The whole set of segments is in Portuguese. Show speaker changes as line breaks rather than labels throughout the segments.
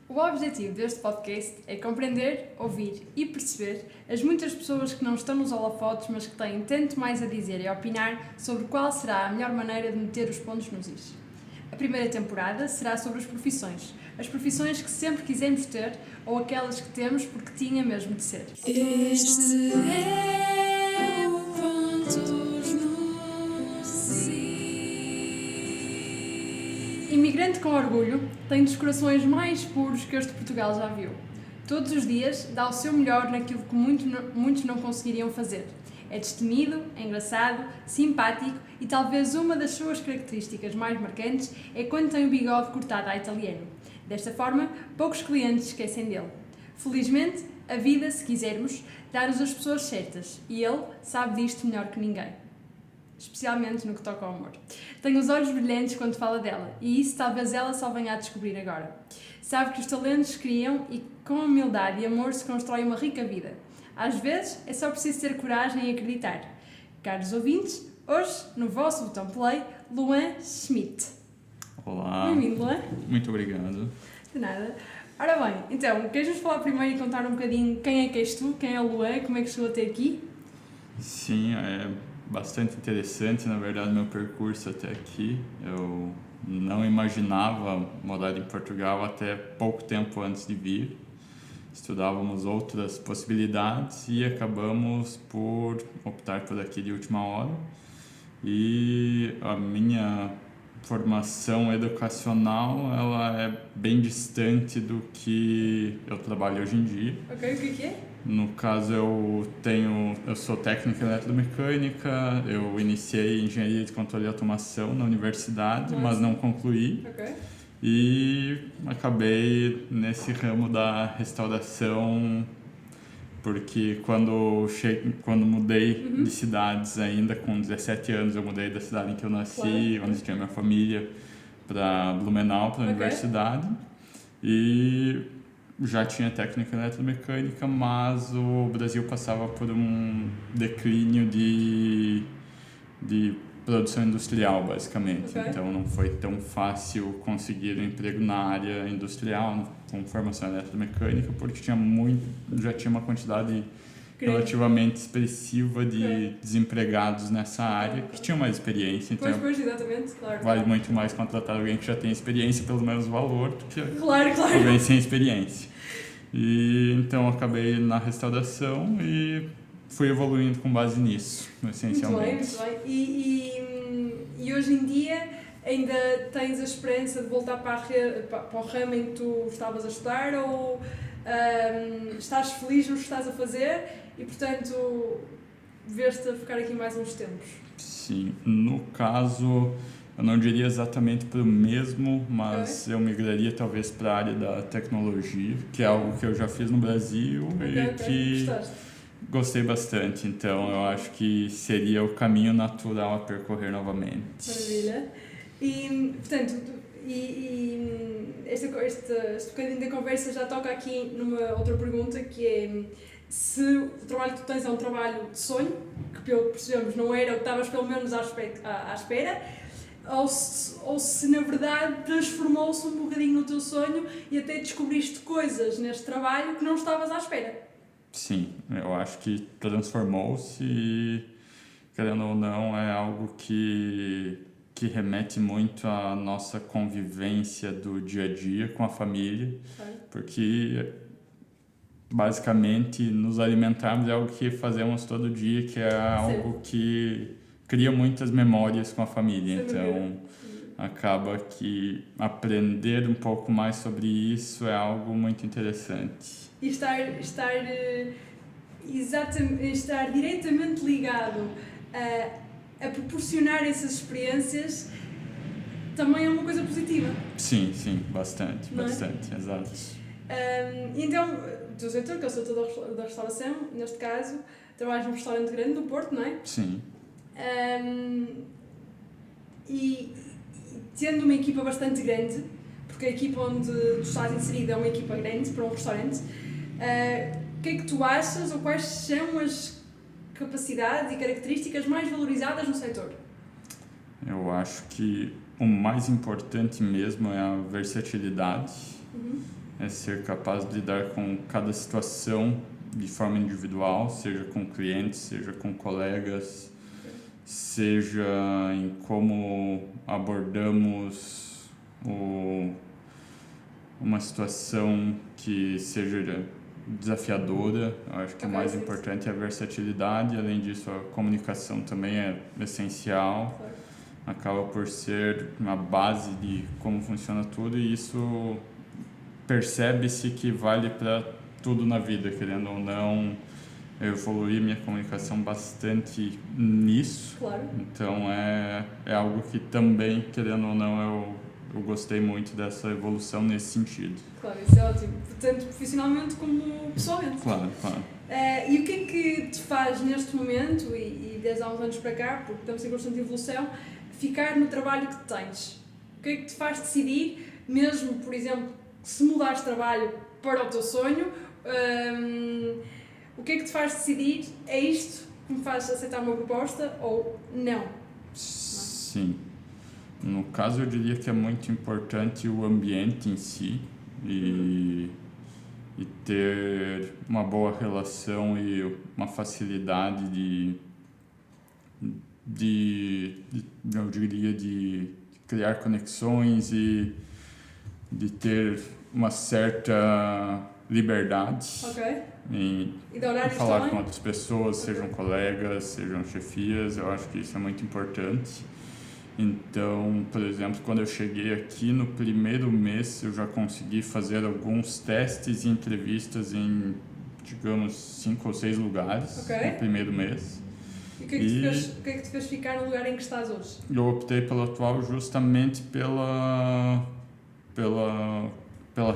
O objetivo deste podcast é compreender, ouvir e perceber as muitas pessoas que não estão nos holofotes, mas que têm tanto mais a dizer e a opinar sobre qual será a melhor maneira de meter os pontos nos is. A primeira temporada será sobre as profissões que sempre quisemos ter ou aquelas que temos porque tinha mesmo de ser.
Este é o Pontos nos Is.
Imigrante com orgulho, tem dos corações mais puros que este Portugal já viu. Todos os dias dá o seu melhor naquilo que muitos não conseguiriam fazer. É destemido, é engraçado, simpático e talvez uma das suas características mais marcantes é quando tem o bigode cortado à italiano. Desta forma, poucos clientes esquecem dele. Felizmente, a vida, se quisermos, dá-nos as pessoas certas e ele sabe disto melhor que ninguém. Especialmente no que toca ao amor. Tem os olhos brilhantes quando fala dela e isso talvez ela só venha a descobrir agora. Sabe que os talentos criam e com humildade e amor se constrói uma rica vida. Às vezes é só preciso ter coragem e acreditar. Caros ouvintes, hoje no vosso botão play, Luan Schmidt.
Olá.
Bem-vindo, Luan.
Muito obrigado.
De nada. Ora bem, então, queres-nos falar primeiro e contar um bocadinho quem é que és tu, quem é o Luan, como é que chegou até aqui?
Sim, é bastante interessante, na verdade, meu percurso até aqui. Eu não imaginava morar em Portugal até pouco tempo antes de vir. Estudávamos outras possibilidades e acabamos por optar por aqui de última hora. E a minha formação educacional, ela é bem distante do que eu trabalho hoje em dia.
Ok, o que é?
No caso, eu sou técnico em eletromecânica, eu iniciei engenharia de controle e automação na universidade, mas não concluí.
Ok.
E acabei nesse ramo da restauração, porque quando mudei de cidades ainda, com 17 anos, eu mudei da cidade em que eu nasci, onde tinha minha família, para Blumenau, para a universidade. E já tinha técnica em eletromecânica, mas o Brasil passava por um declínio de produção industrial, basicamente.
Okay.
Então não foi tão fácil conseguir um emprego na área industrial com formação em eletromecânica, porque já tinha uma quantidade relativamente expressiva de desempregados nessa área que tinham mais experiência. Então
Pois, exatamente, claro.
Vale muito mais contratar alguém que já tem experiência pelo menos valor do que
Claro.
alguém sem experiência. E então acabei na restauração e fui evoluindo com base nisso, essencialmente.
Muito bem. E hoje em dia ainda tens a esperança de voltar para o ramo em que tu estavas a estudar ou estás feliz no que estás a fazer e, portanto, vês-te a ficar aqui mais uns tempos?
Sim, no caso, eu não diria exatamente para o mesmo, mas eu migraria talvez para a área da tecnologia, que é algo que eu já fiz no Brasil e que
Gostaste?
Gostei bastante. Então eu acho que seria o caminho natural a percorrer novamente.
Maravilha. E, portanto, este bocadinho da conversa já toca aqui numa outra pergunta, que é se o trabalho que tu tens é um trabalho de sonho, que pelo que percebemos não era o que estavas pelo menos à espera, ou se na verdade transformou-se um bocadinho no teu sonho e até descobriste coisas neste trabalho que não estavas à espera.
Sim, eu acho que transformou-se e, querendo ou não, é algo que remete muito à nossa convivência do dia a dia com a família, porque basicamente nos alimentarmos é algo que fazemos todo dia, que é algo que cria muitas memórias com a família. Então acaba que aprender um pouco mais sobre isso é algo muito interessante.
E estar diretamente ligado a proporcionar essas experiências também é uma coisa positiva.
Sim, bastante, exato.
Então, o teu setor, que é o setor da restauração, neste caso, trabalhas num restaurante grande do Porto, não é?
Sim.
E tendo uma equipa bastante grande, porque a equipa onde tu estás inserido é uma equipa grande para um restaurante, o que é que tu achas ou quais são as capacidades e características mais valorizadas no setor?
Eu acho que o mais importante mesmo é a versatilidade. é ser capaz de lidar com cada situação de forma individual, seja com clientes, seja com colegas, seja em como abordamos uma situação que seja desafiadora. Eu acho que o mais importante é a versatilidade. Além disso, a comunicação também é essencial. Acaba por ser uma base de como funciona tudo, e isso percebe-se que vale para tudo na vida, querendo ou não. Eu evoluí minha comunicação bastante nisso.
Claro.
Então é algo que também, querendo ou não, eu gostei muito dessa evolução nesse sentido.
Claro, isso é ótimo. Tanto profissionalmente como pessoalmente.
Claro, claro.
E o que é que te faz neste momento, e desde há uns anos para cá, porque estamos em constante evolução, ficar no trabalho que tens? O que é que te faz decidir, mesmo, por exemplo, se mudares de trabalho para o teu sonho, o que é que te faz decidir, é isto que me faz aceitar uma proposta ou não?
Sim. No caso, eu diria que é muito importante o ambiente em si e ter uma boa relação e uma facilidade eu diria, de criar conexões e de ter uma certa liberdade em falar com outras pessoas, sejam colegas, sejam chefias. Eu acho que isso é muito importante. Então, por exemplo, quando eu cheguei aqui, no primeiro mês eu já consegui fazer alguns testes e entrevistas em, digamos, 5 ou 6 lugares no primeiro mês.
E o que é que te fez ficar no lugar em que estás hoje?
Eu optei pelo atual justamente pela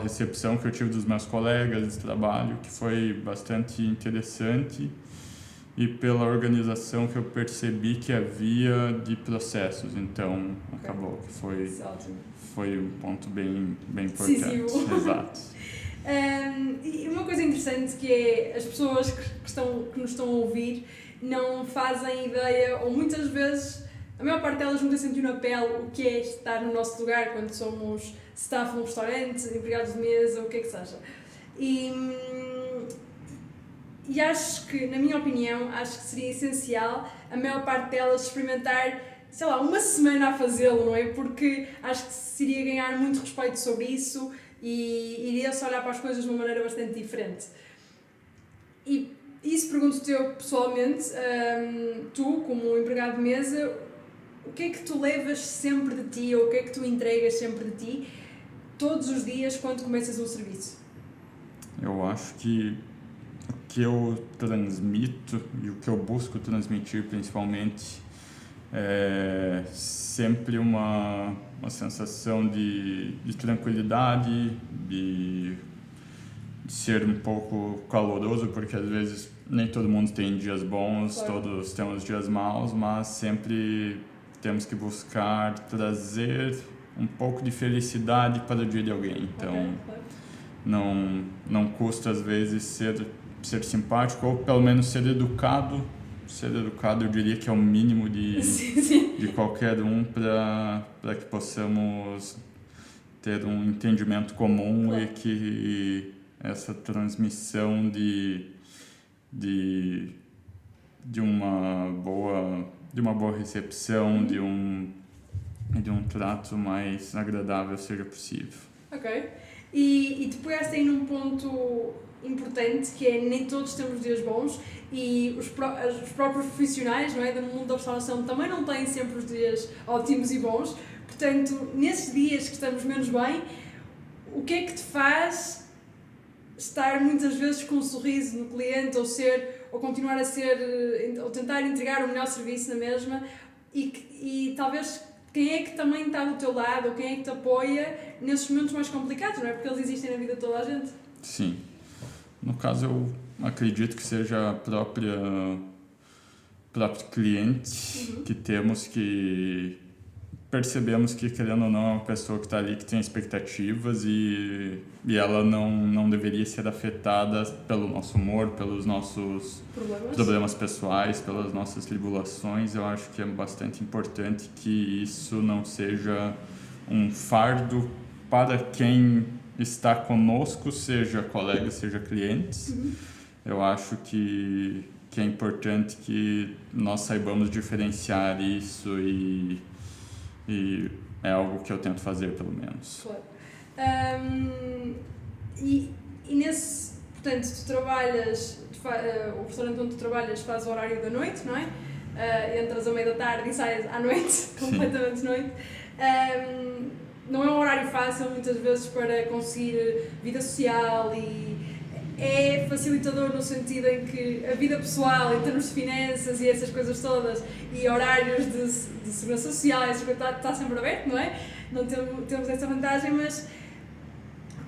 recepção que eu tive dos meus colegas de trabalho, que foi bastante interessante, e pela organização que eu percebi que havia de processos. Então, acabou que foi um ponto bem importante.
Decisivo.
Exato.
E uma coisa interessante que é, as pessoas que nos estão a ouvir não fazem ideia, ou muitas vezes, a maior parte delas nunca sentiu na pele o que é estar no nosso lugar quando somos staff num restaurante, empregados de mesa, o que é que seja. E acho que, na minha opinião, acho que seria essencial a maior parte delas experimentar, sei lá, uma semana a fazê-lo, não é? Porque acho que se iria ganhar muito respeito sobre isso e iria-se olhar para as coisas de uma maneira bastante diferente. E isso pergunto-te eu pessoalmente, tu, como empregado de mesa, o que é que tu levas sempre de ti, ou o que é que tu entregas sempre de ti, todos os dias quando começas um serviço?
Eu acho que o que eu transmito e o que eu busco transmitir principalmente é sempre uma sensação de tranquilidade, de ser um pouco caloroso, porque às vezes nem todo mundo tem dias bons, todos temos dias maus, mas sempre temos que buscar trazer um pouco de felicidade para o dia de alguém. Então, não custa às vezes ser simpático, ou pelo menos ser educado. Ser educado, eu diria que é o mínimo de qualquer um para que possamos ter um entendimento comum e que essa transmissão de uma boa recepção, de um trato mais agradável seja possível.
Ok. E tu pegaste aí num ponto importante, que é nem todos temos dias bons, e os próprios profissionais, não é, do mundo da restauração também não têm sempre os dias ótimos e bons. Portanto, nesses dias que estamos menos bem, o que é que te faz estar muitas vezes com um sorriso no cliente, ou continuar a ser, ou tentar entregar o melhor serviço na mesma, e talvez quem é que também está do teu lado, ou quem é que te apoia nesses momentos mais complicados, não é? Porque eles existem na vida de toda a gente.
Sim. No caso, eu acredito que seja a próprio cliente que temos, que percebemos que, querendo ou não, é uma pessoa que está ali, que tem expectativas, e ela não deveria ser afetada pelo nosso humor, pelos nossos problemas pessoais, pelas nossas tribulações. Eu acho que é bastante importante que isso não seja um fardo para quem está conosco, seja colegas, seja clientes. Eu acho que é importante que nós saibamos diferenciar isso e é algo que eu tento fazer, pelo menos.
Claro. E nesse, portanto, tu trabalhas, o restaurante onde tu trabalhas faz o horário da noite, não é? Entras à meia da tarde e sais à noite, completamente noite. Não é um horário fácil, muitas vezes, para conseguir vida social e é facilitador no sentido em que a vida pessoal, em termos de finanças e essas coisas todas, e horários de segurança social, essas coisas, está sempre aberto, não é? Não temos essa vantagem, mas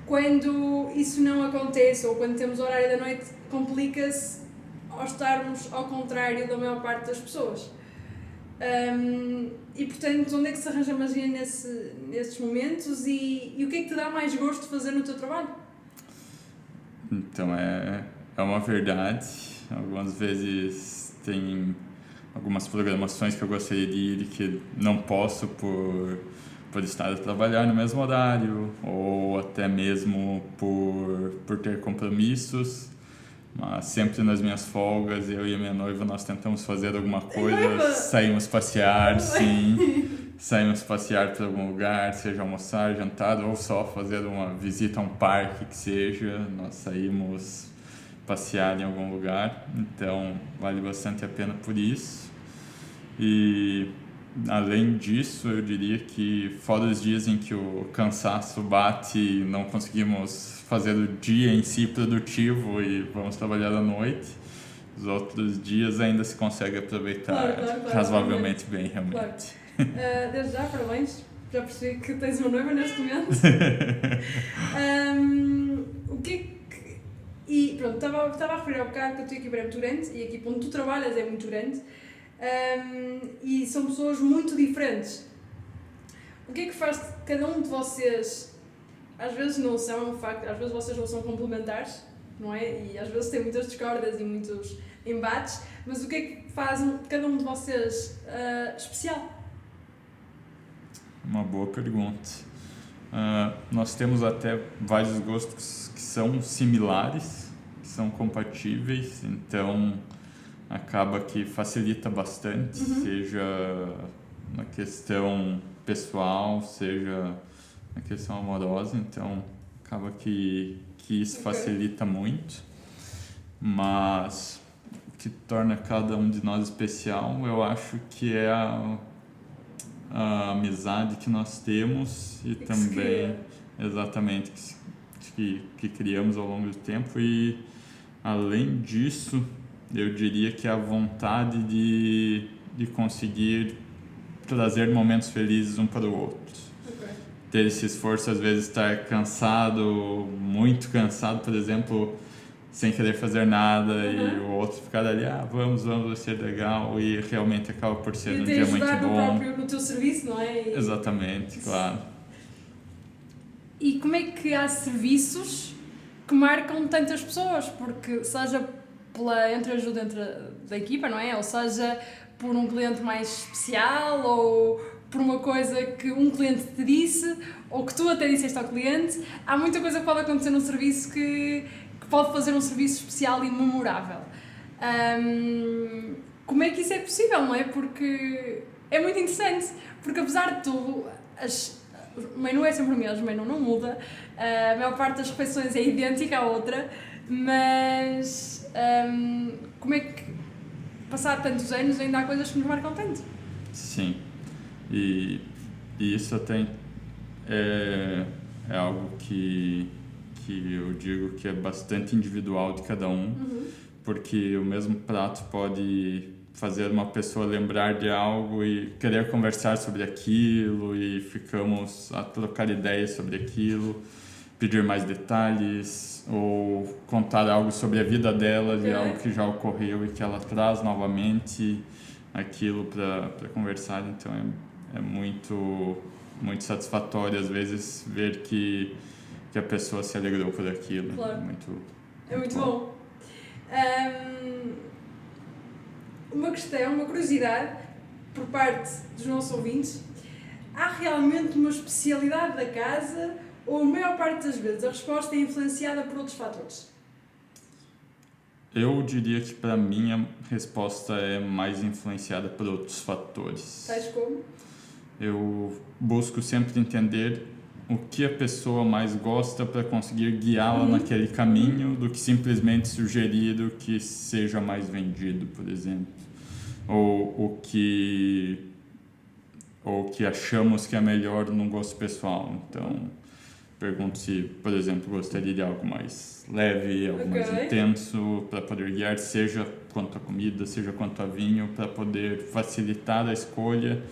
quando isso não acontece, ou quando temos o horário da noite, complica-se ao estarmos ao contrário da maior parte das pessoas. E portanto, onde é que se arranja magia nesses momentos e o que é que te dá mais gosto de fazer no teu trabalho?
Então é uma verdade. Algumas vezes tem algumas programações que eu gostaria de ir e que não posso por estar a trabalhar no mesmo horário ou até mesmo por ter compromissos. Mas sempre nas minhas folgas, eu e a minha noiva, nós tentamos fazer alguma coisa, saímos passear, sim, saímos passear para algum lugar, seja almoçar, jantar ou só fazer uma visita a um parque que seja, nós saímos passear em algum lugar, então vale bastante a pena por isso. E além disso, eu diria que fora os dias em que o cansaço bate e não conseguimos fazer o dia em si produtivo e vamos trabalhar à noite, os outros dias ainda se consegue aproveitar razoavelmente bem, realmente.
Claro. Desde já, parabéns. Já percebi que tens uma noiva neste momento. O que é que... E pronto, estava a referir ao bocado que a tua equipa é muito grande e a equipa onde tu trabalhas é muito grande. E são pessoas muito diferentes. O que é que faz de cada um de vocês? Às vezes não são, um facto, às vezes vocês não são complementares, não é? E às vezes tem muitas discórdias e muitos embates, mas o que é que faz cada um de vocês especial?
Uma boa pergunta. Nós temos até vários gostos que são similares, que são compatíveis, então acaba que facilita bastante, seja na questão pessoal, seja na questão amorosa, então acaba que isso facilita muito, mas o que torna cada um de nós especial, eu acho que é a amizade que nós temos e também exatamente que criamos ao longo do tempo, e além disso eu diria que a vontade de conseguir trazer momentos felizes um para o outro. Ter esse esforço, às vezes estar cansado, muito cansado, por exemplo, sem querer fazer nada, e o outro ficar ali, vamos, vai ser legal, e realmente acaba por ser um dia muito bom.
No teu serviço, não é?
Exatamente, claro.
E como é que há serviços que marcam tantas pessoas? Porque seja pela entreajuda da equipa, não é? Ou seja, por um cliente mais especial, ou por uma coisa que um cliente te disse, ou que tu até disseste ao cliente. Há muita coisa que pode acontecer num serviço que pode fazer um serviço especial e memorável. Como é que isso é possível, não é? Porque é muito interessante, porque apesar de tudo, o menu é sempre o mesmo, o menu não muda, a maior parte das refeições é idêntica à outra, mas como é que, passado tantos anos, ainda há coisas que nos marcam tanto?
Sim, e isso até é algo que eu digo que é bastante individual de cada um, porque o mesmo prato pode fazer uma pessoa lembrar de algo e querer conversar sobre aquilo, e ficamos a trocar ideias sobre aquilo, pedir mais detalhes ou contar algo sobre a vida dela, de algo que já ocorreu e que ela traz novamente aquilo para conversar. Então é muito, muito satisfatório às vezes ver que a pessoa se alegrou por aquilo.
Claro.
É muito
bom. Uma questão, uma curiosidade por parte dos nossos ouvintes: há realmente uma especialidade da casa ou a maior parte das vezes a resposta é influenciada por outros fatores?
Eu diria que para mim a resposta é mais influenciada por outros fatores.
Tais como?
Eu busco sempre entender o que a pessoa mais gosta para conseguir guiá-la naquele caminho do que simplesmente sugerir o que seja mais vendido, por exemplo. Ou o que achamos que é melhor no gosto pessoal. Então, pergunto se, por exemplo, gostaria de algo mais leve, algo mais intenso, para poder guiar, seja quanto a comida, seja quanto a vinho, para poder facilitar a escolha,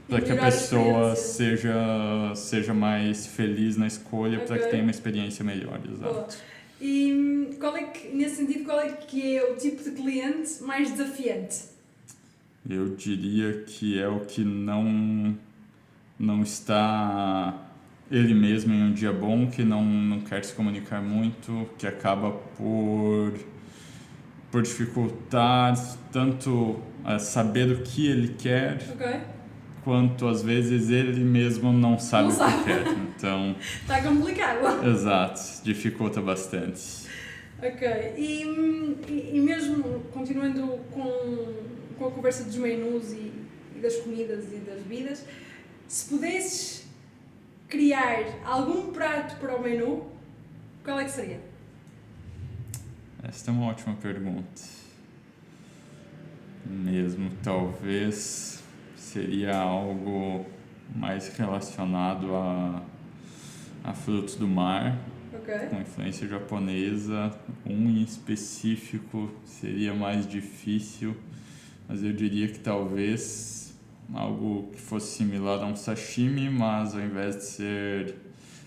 para que a pessoa seja mais feliz na escolha, para que tenha uma experiência melhor. Exato.
Boa. E nesse sentido, qual é que é o tipo de cliente mais desafiante?
Eu diria que é o que não está ele mesmo em um dia bom, que não quer se comunicar muito, que acaba por dificultar tanto saber o que ele quer, quanto às vezes ele mesmo não sabe o que quer. Então,
está complicado.
Exato, dificulta bastante.
Ok, e mesmo continuando com a conversa dos menus e das comidas e das bebidas, se pudesses criar algum prato para o menu, qual é que seria?
Esta é uma ótima pergunta. Mesmo, talvez seria algo mais relacionado a frutos do mar, com influência japonesa. Um em específico seria mais difícil, mas eu diria que talvez algo que fosse similar a um sashimi, mas ao invés de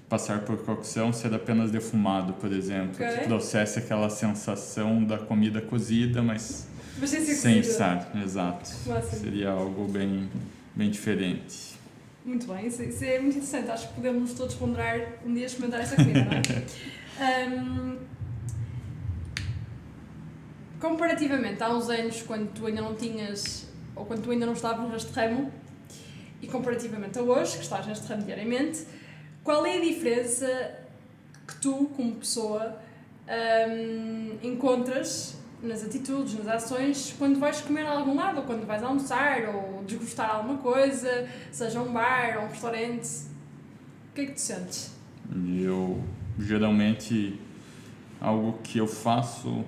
passar por cocção, ser apenas defumado, por exemplo, que trouxesse aquela sensação da comida cozida, mas sem estar. Exato. Seria algo bem diferente.
Muito bem, isso é muito interessante. Acho que podemos todos ponderar um dia experimentar essa comida, não é? Comparativamente há uns anos, quando tu ainda não tinhas, ou quando tu ainda não estavas neste ramo, e comparativamente a hoje, que estás neste ramo diariamente, qual é a diferença que tu, como pessoa, encontras nas atitudes, nas ações, quando vais comer a algum lado, ou quando vais almoçar, ou desgostar alguma coisa, seja um bar ou um restaurante? O que é que tu sentes?
Eu, geralmente, algo que eu faço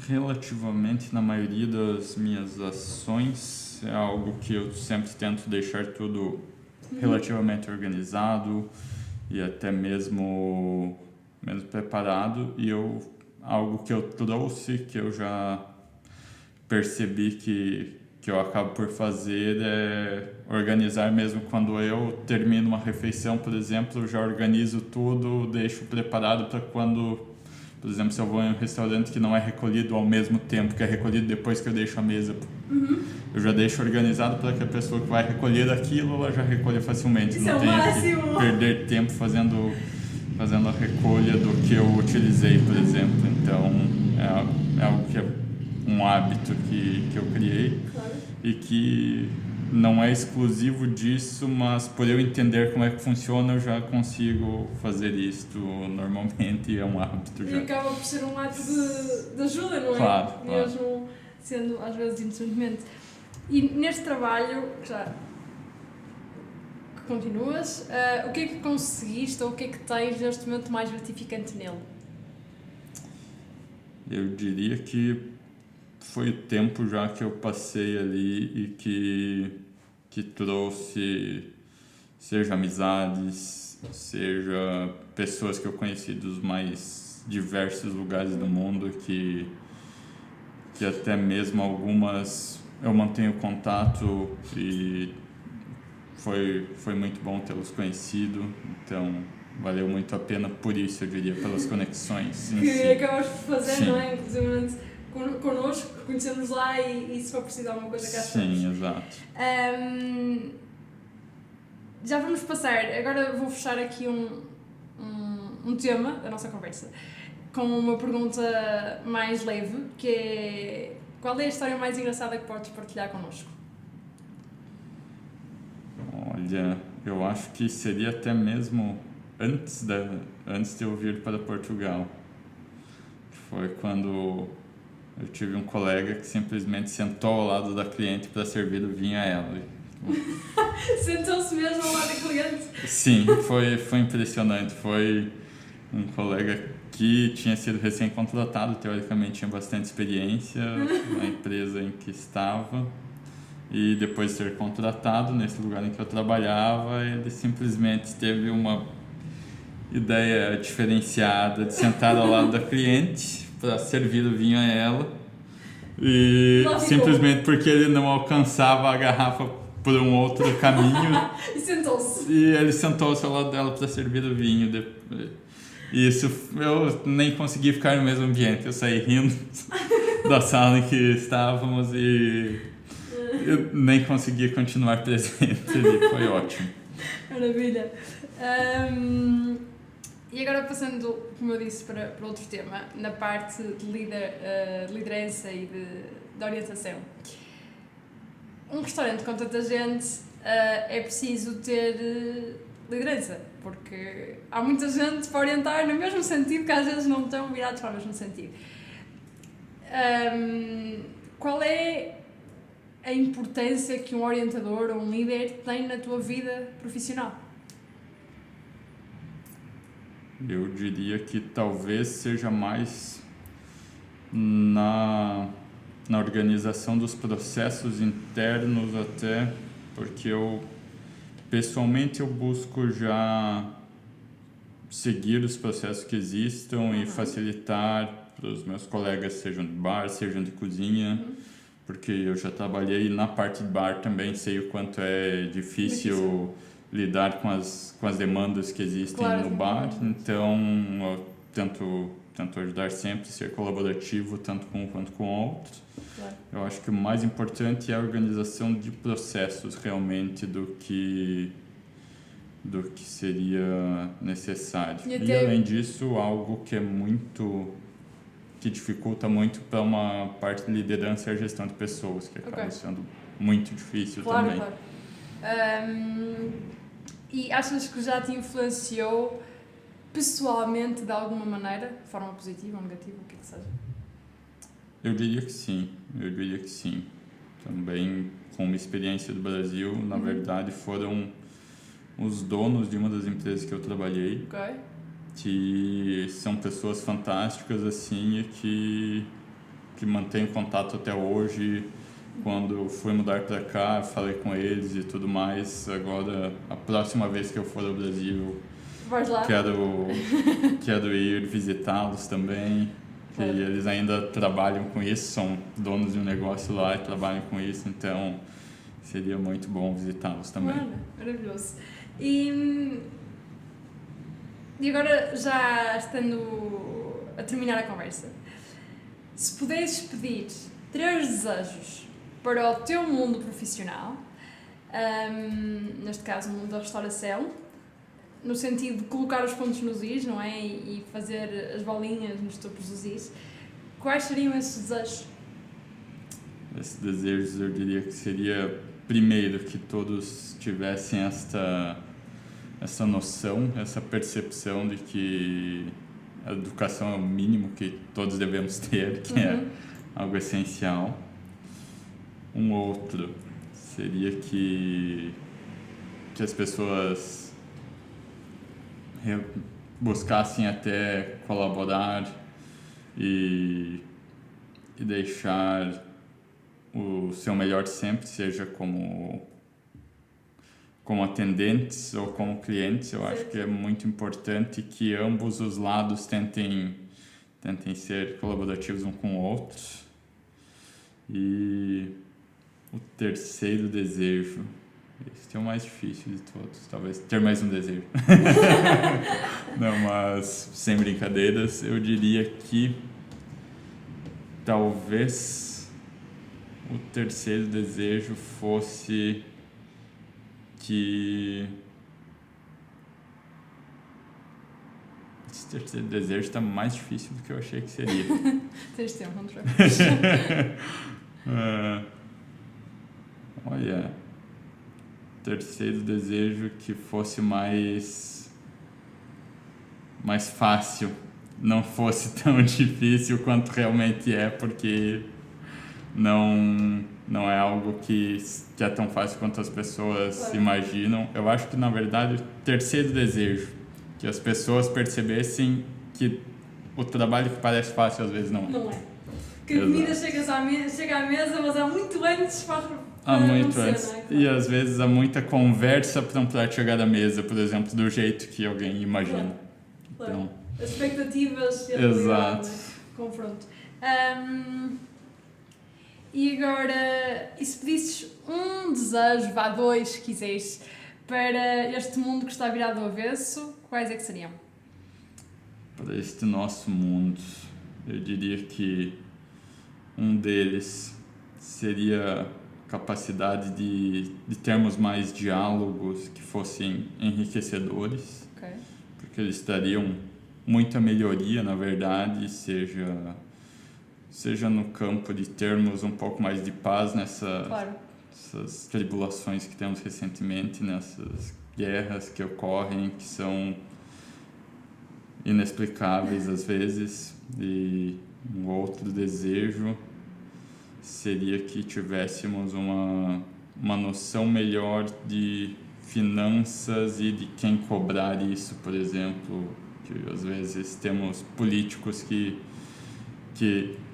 relativamente na maioria das minhas ações é algo que eu sempre tento deixar tudo relativamente organizado e até mesmo preparado, e algo que eu trouxe, que eu já percebi que eu acabo por fazer é organizar mesmo quando eu termino uma refeição, por exemplo, eu já organizo tudo, deixo preparado para quando, por exemplo, se eu vou em um restaurante que não é recolhido ao mesmo tempo, que é recolhido depois que eu deixo a mesa, eu já deixo organizado para que a pessoa que vai recolher aquilo, ela já recolha facilmente.
Isso
não tenha que perder tempo fazendo a recolha do que eu utilizei, por exemplo. Então, é algo que é um hábito que eu criei e que não é exclusivo disso, mas por eu entender como é que funciona, eu já consigo fazer isto normalmente e é um hábito já.
E acaba por ser um ato de ajuda, não é?
Claro.
Mesmo sendo às vezes inocentemente. E neste trabalho, já que continuas, o que é que conseguiste ou o que é que tens neste momento mais gratificante nele?
Eu diria que foi o tempo já que eu passei ali e que trouxe, seja amizades, seja pessoas que eu conheci dos mais diversos lugares do mundo, que até mesmo algumas eu mantenho contato e foi muito bom tê-los conhecido, então valeu muito a pena por isso, eu diria, pelas conexões.
Que acabas por fazer, sim, não é? Inclusive connosco, conhecemos lá e se for preciso alguma coisa cá estamos.
Sim, exato.
Já vamos passar, agora vou fechar aqui um tema da nossa conversa com uma pergunta mais leve, que é: qual é a história mais engraçada que podes partilhar connosco?
Olha, eu acho que seria até mesmo antes de eu vir para Portugal. Foi quando eu tive um colega que simplesmente sentou ao lado da cliente para servir o vinho a ela.
Sentou-se mesmo ao lado da cliente?
Sim, foi impressionante. Foi um colega que tinha sido recém-contratado, teoricamente tinha bastante experiência na empresa em que estava. E depois de ser contratado nesse lugar em que eu trabalhava, ele simplesmente teve uma ideia diferenciada de sentar ao lado da cliente para servir o vinho a ela. E simplesmente porque ele não alcançava a garrafa por um outro caminho.
E sentou-se.
E ele sentou-se ao lado dela para servir o vinho. Isso, eu nem consegui ficar no mesmo ambiente. Eu saí rindo da sala em que estávamos e eu nem consegui continuar presente ali. Foi ótimo.
Maravilha. E agora passando, como eu disse, para outro tema, na parte de liderança e de orientação. Um restaurante com tanta gente é preciso ter liderança, porque há muita gente para orientar no mesmo sentido que às vezes não estão virados para o mesmo sentido. Qual é a importância que um orientador ou um líder tem na tua vida profissional?
Eu diria que talvez seja mais na organização dos processos internos até, porque pessoalmente eu busco já seguir os processos que existam e facilitar para os meus colegas, sejam de bar, sejam de cozinha, porque eu já trabalhei na parte de bar também, sei o quanto é difícil lidar com as demandas que existem no bar, então eu tento ajudar sempre, ser colaborativo tanto com um quanto com o outro. Claro. Eu acho que o mais importante é a organização de processos realmente do que seria necessário. E além disso, algo que que dificulta muito para uma parte de liderança é a gestão de pessoas, que acaba sendo muito difícil também.
Claro. E achas que já te influenciou pessoalmente de alguma maneira, de forma positiva ou negativa, o que seja?
Eu diria que sim. Também, com uma experiência do Brasil, na verdade, foram os donos de uma das empresas que eu trabalhei, que são pessoas fantásticas, assim, e que mantêm contato até hoje. Quando eu fui mudar para cá, falei com eles e tudo mais. Agora, a próxima vez que eu for ao Brasil, quero ir visitá-los também. Que eles ainda trabalham com isso, são donos de um negócio lá e trabalham com isso, então seria muito bom visitá-los também.
Maravilhoso. E agora, já estando a terminar a conversa, se pudesses pedir 3 desejos para o teu mundo profissional, neste caso o mundo da restauração, no sentido de colocar os pontos nos is, não é? E fazer as bolinhas nos topos dos is, quais seriam esses desejos?
Esses desejos eu diria que seria, primeiro, que todos tivessem essa noção, essa percepção de que a educação é o mínimo que todos devemos ter, que é algo essencial. Um outro seria que as pessoas buscassem até colaborar e deixar o seu melhor sempre, seja como atendentes ou como clientes. Eu acho que é muito importante que ambos os lados tentem ser colaborativos um com o outro. E o terceiro desejo, esse é o mais difícil de todos, talvez ter mais um desejo. Não, mas sem brincadeiras, eu diria que talvez o terceiro desejo fosse que esse terceiro desejo está mais difícil do que eu achei que seria.
Tens tempo, não te
Olha, terceiro desejo que fosse mais mais fácil não fosse tão difícil quanto realmente é, porque não é algo que é tão fácil quanto as pessoas imaginam. Eu acho que, na verdade, o terceiro desejo, que as pessoas percebessem que o trabalho que parece fácil às vezes não é.
Não é. Que a comida chega à mesa, mas há muito antes para
Há muito antes.
Não é?
E às vezes há muita conversa para um prato chegar à mesa, por exemplo, do jeito que alguém imagina.
Claro.
Então,
As expectativas e a
exato.
realidade, né? Confronto. E agora, e se pedisses um desejo, vá dois, se quiseres, para este mundo que está virado ao avesso, quais é que seriam?
Para este nosso mundo, eu diria que um deles seria a capacidade de termos mais diálogos que fossem enriquecedores,
Ok.
porque eles trariam muita melhoria, na verdade, seja no campo de termos um pouco mais de paz
Claro.
nessas tribulações que temos recentemente, nessas guerras que ocorrem, que são inexplicáveis às vezes. E um outro desejo seria que tivéssemos uma noção melhor de finanças e de quem cobrar isso, por exemplo, que às vezes temos políticos que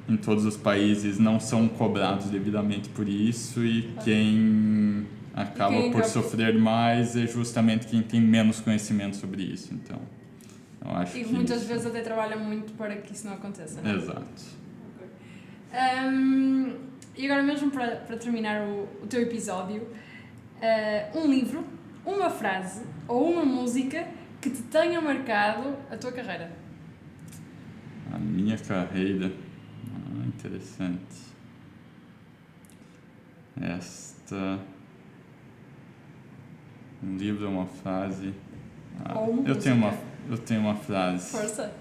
em todos os países não são cobrados devidamente por isso, e quem acaba por sofrer mais é justamente quem tem menos conhecimento sobre isso. Então, eu acho
E
que
muitas vezes até trabalham muito para que isso não aconteça, não é?
Exato.
E agora mesmo para terminar o teu episódio, um livro, uma frase ou uma música que te tenha marcado a tua carreira.
A minha carreira, interessante. Um livro é uma frase.
Ou uma
eu tenho uma frase.
Força.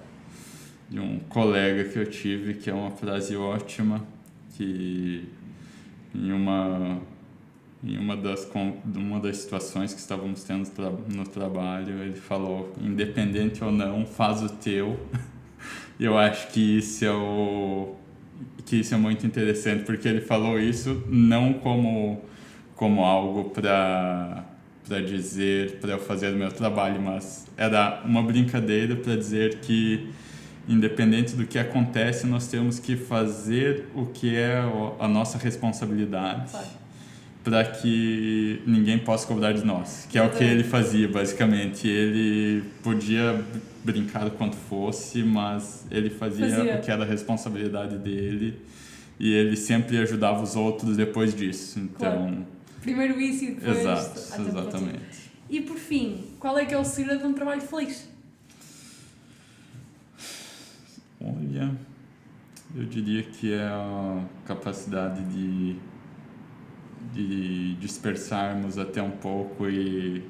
De um colega que eu tive, que é uma frase ótima, que em uma das situações que estávamos tendo no trabalho, ele falou: independente ou não, faz o teu. E eu acho que isso é muito interessante, porque ele falou isso não como algo para dizer, para eu fazer o meu trabalho, mas era uma brincadeira para dizer que, independente do que acontece, nós temos que fazer o que é a nossa responsabilidade, para que ninguém possa cobrar de nós, que é o que ele fazia basicamente. Ele podia brincar o quanto fosse, mas ele fazia o que era a responsabilidade dele, e ele sempre ajudava os outros depois disso. Então,
primeiro isso e depois...
Exatamente.
E por fim, qual é que é o segredo de um trabalho feliz?
Olha, eu diria que é a capacidade de dispersarmos até um pouco e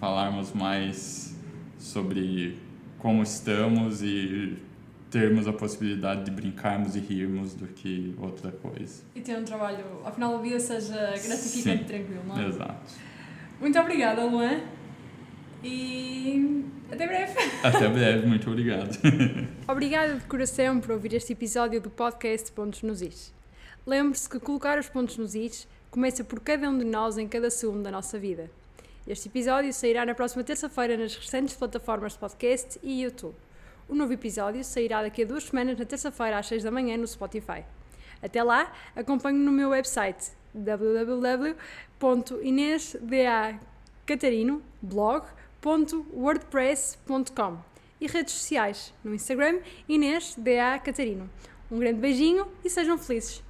falarmos mais sobre como estamos e termos a possibilidade de brincarmos e rirmos do que outra coisa.
E ter um trabalho, ao final do dia, seja gratificante e tranquilo, não é?
Exato.
Muito obrigada, Luan. E até breve.
Até breve, muito obrigado.
Obrigada de coração por ouvir este episódio do podcast Pontos nos Is. Lembre-se que colocar os pontos nos Is começa por cada um de nós em cada segundo da nossa vida. Este episódio sairá na próxima terça-feira nas restantes plataformas de podcast e YouTube. O novo episódio sairá daqui a 2 semanas, na terça-feira às 6 da manhã no Spotify. Até lá, acompanhe-me no meu website www.inesdacatarinoblog.wordpress.com e redes sociais, no Instagram Inês D.A. Catarino. Um grande beijinho e sejam felizes!